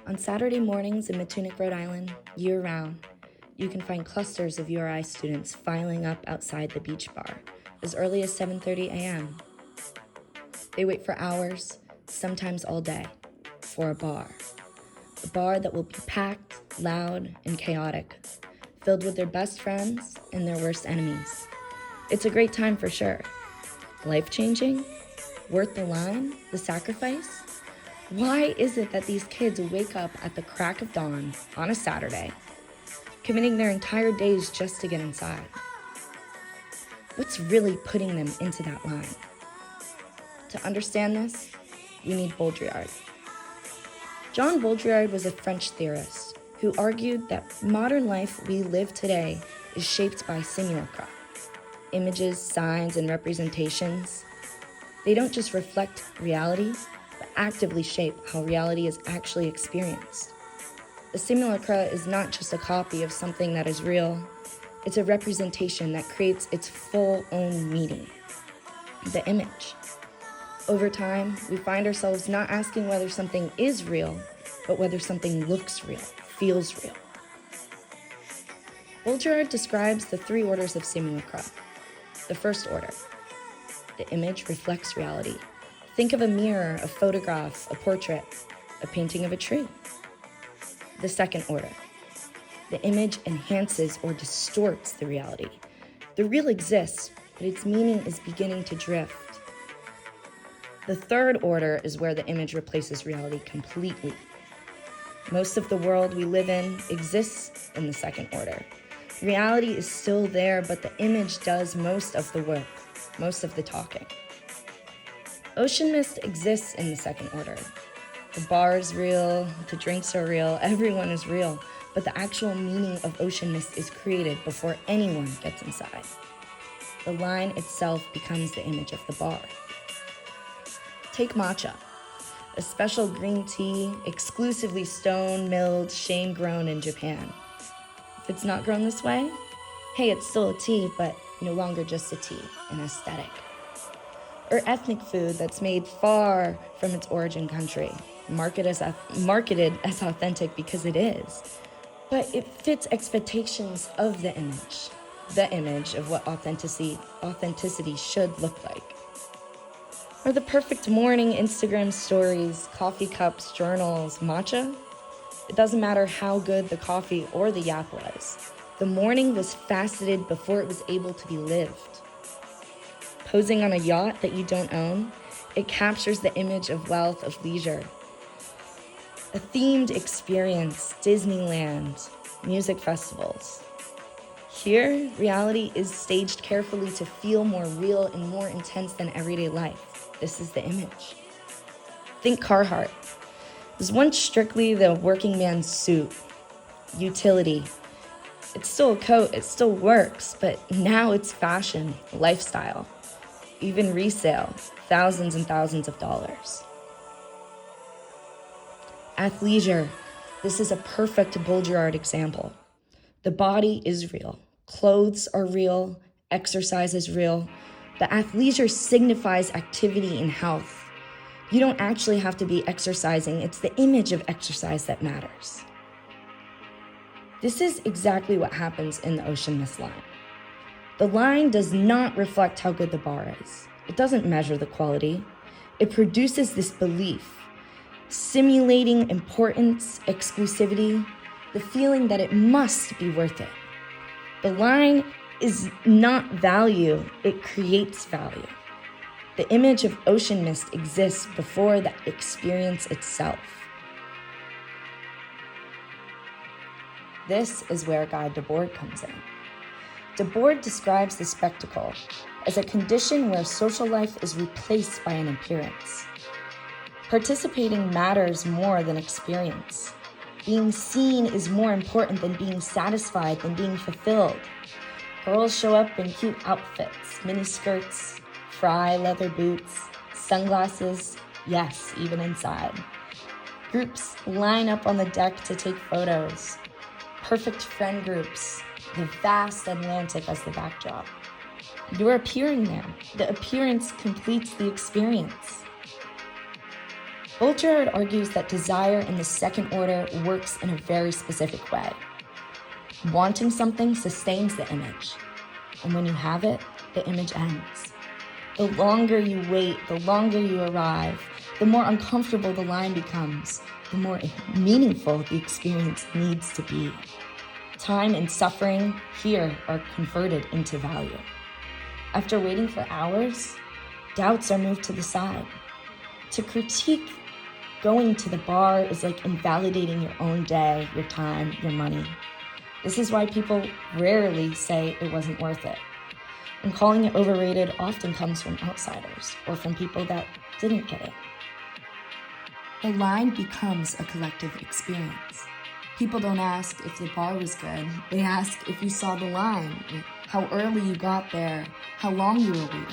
On Saturday mornings in Matunic, Rhode Island, year-round, you can find clusters of URI students filing up outside the beach bar as early as 7:30 a.m. They wait for hours, sometimes all day, for a bar that will be packed, loud, and chaotic, filled with their best friends and their worst enemies. It's a great time for sure. Life-changing? Worth the line? The sacrifice? Why is it that these kids wake up at the crack of dawn on a Saturday, committing their entire days just to get inside? What's really putting them into that line? To understand this, we need Baudrillard. Jean Baudrillard was a French theorist who argued that modern life we live today is shaped by simulacra. Images, signs, and representations. They don't just reflect reality, but actively shape how reality is actually experienced. The simulacra is not just a copy of something that is real, it's a representation that creates its full own meaning, the image. Over time, we find ourselves not asking whether something is real, but whether something looks real, feels real. Baudrillard describes the 3 orders of simulacra. The first order, the image reflects reality. Think of a mirror, a photograph, a portrait, a painting of a tree. The second order, the image enhances or distorts the reality. The real exists, but its meaning is beginning to drift. The third order is where the image replaces reality completely. Most of the world we live in exists in the second order. Reality is still there, but the image does most of the work, most of the talking. Ocean mist exists in the second order. The bar is real, the drinks are real, everyone is real, but the actual meaning of ocean mist is created before anyone gets inside. The line itself becomes the image of the bar. Take matcha, a special green tea exclusively stone-milled, shame-grown in Japan. If it's not grown this way, hey, it's still a tea, but no longer just a tea, an aesthetic. Or ethnic food that's made far from its origin country, marketed as authentic because it is, but it fits expectations of the image of what authenticity should look like. Or the perfect morning Instagram stories, coffee cups, journals, matcha. It doesn't matter how good the coffee or the yap was. The morning was faceted before it was able to be lived. Posing on a yacht that you don't own, it captures the image of wealth, of leisure. A themed experience, Disneyland, music festivals. Here, reality is staged carefully to feel more real and more intense than everyday life. This is the image. Think Carhartt. It was once strictly the working man's suit, utility. It's still a coat, it still works, but now it's fashion, lifestyle, even resale, thousands and thousands of dollars. Athleisure. This is a perfect Baudrillard example. The body is real. Clothes are real. Exercise is real. But athleisure signifies activity and health. You don't actually have to be exercising. It's the image of exercise that matters. This is exactly what happens in the ocean mist line. The line does not reflect how good the bar is. It doesn't measure the quality. It produces this belief, simulating importance, exclusivity, the feeling that it must be worth it. The line is not value, it creates value. The image of ocean mist exists before the experience itself. This is where Guy Debord comes in. Debord describes the spectacle as a condition where social life is replaced by an appearance. Participating matters more than experience. Being seen is more important than being satisfied, than being fulfilled. Girls show up in cute outfits, mini skirts, fry leather boots, sunglasses, yes, even inside. Groups line up on the deck to take photos. Perfect friend groups, the vast Atlantic as the backdrop. You're appearing there. The appearance completes the experience. Baudrillard argues that desire in the second order works in a very specific way. Wanting something sustains the image, and when you have it, the image ends. The longer you wait, the longer you arrive, the more uncomfortable the line becomes, the more meaningful the experience needs to be. Time and suffering here are converted into value. After waiting for hours, doubts are moved to the side. To critique going to the bar is like invalidating your own day, your time, your money. This is why people rarely say it wasn't worth it. And calling it overrated often comes from outsiders or from people that didn't get it. The line becomes a collective experience. People don't ask if the bar was good. They ask if you saw the line, how early you got there, how long you were waiting.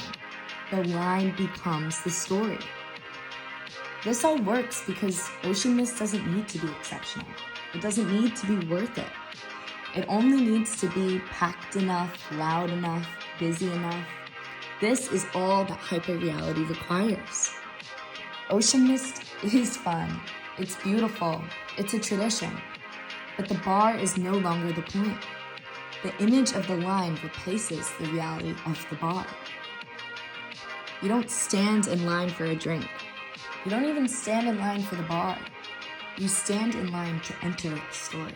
The line becomes the story. This all works because ocean mist doesn't need to be exceptional. It doesn't need to be worth it. It only needs to be packed enough, loud enough, busy enough. This is all that hyperreality requires. Ocean mist is fun. It's beautiful. It's a tradition. But the bar is no longer the point. The image of the line replaces the reality of the bar. You don't stand in line for a drink. You don't even stand in line for the bar. You stand in line to enter the story.